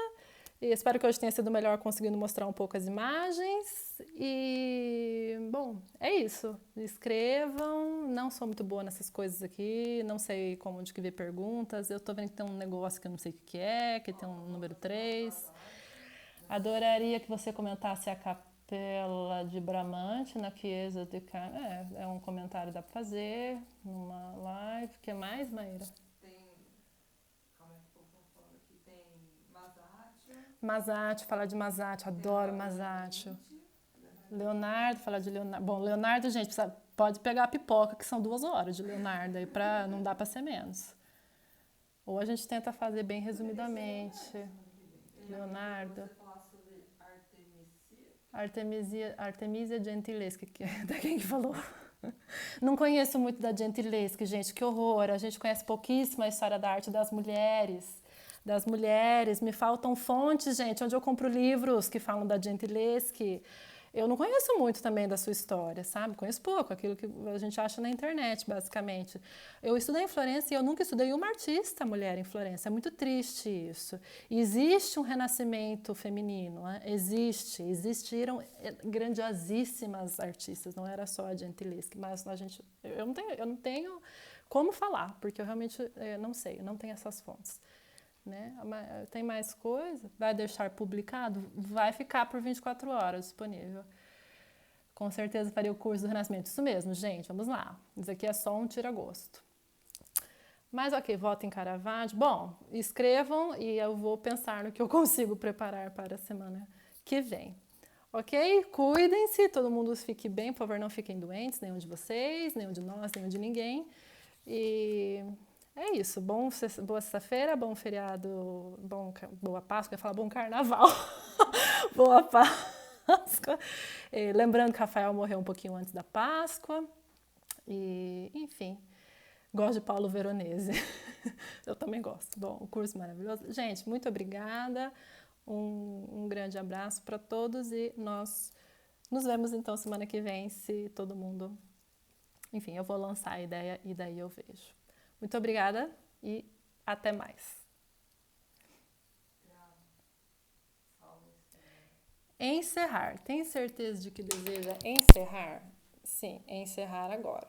E espero que hoje tenha sido melhor conseguindo mostrar um pouco as imagens. E, bom, é isso. Escrevam. Não sou muito boa nessas coisas aqui. Não sei como de que ver perguntas. Eu tô vendo que tem um negócio que eu não sei o que é, que tem um número 3. Adoraria que você comentasse a Capela de Bramante na Chiesa di Cana. É um comentário que dá para fazer numa live. O que mais, Maíra? Masaccio, falar de Masaccio, adoro Masaccio. Leonardo, falar de Leonardo. Bom, Leonardo, gente, pode pegar a pipoca, que são 2 horas de Leonardo, aí não dá para ser menos. Ou a gente tenta fazer bem resumidamente. Leonardo. Artemisia Gentileschi, da quem que falou? Não conheço muito da Gentileschi, gente, que horror. A gente conhece pouquíssima a história da arte das mulheres. Me faltam fontes, gente, onde eu compro livros que falam da Gentileschi. Eu não conheço muito também da sua história, sabe? Conheço pouco, aquilo que a gente acha na internet, basicamente. Eu estudei em Florença e eu nunca estudei uma artista mulher em Florença. É muito triste isso. Existe um renascimento feminino, né? Existiram grandiosíssimas artistas, não era só a Gentileschi, mas eu não tenho como falar, porque eu realmente não sei, eu não tenho essas fontes. Né? Tem mais coisa? Vai deixar publicado? Vai ficar por 24 horas disponível. Com certeza faria o curso do Renascimento. Isso mesmo, gente, vamos lá. Isso aqui é só um tira-gosto. Mas ok, voto em Caravaggio. Bom, escrevam e eu vou pensar no que eu consigo preparar para a semana que vem. Ok? Cuidem-se, todo mundo fique bem, por favor, não fiquem doentes, nenhum de vocês, nenhum de nós, nenhum de ninguém. E é isso. Boa sexta-feira, bom feriado, boa Páscoa, eu ia falar bom carnaval. Boa Páscoa. Lembrando que Rafael morreu um pouquinho antes da Páscoa. E, enfim, gosto de Paulo Veronese. Eu também gosto. Bom, o curso maravilhoso. Gente, muito obrigada. Um grande abraço para todos e nós nos vemos então semana que vem, se todo mundo... Enfim, eu vou lançar a ideia e daí eu vejo. Muito obrigada e até mais. Encerrar. Tem certeza de que deseja encerrar? Sim, encerrar agora.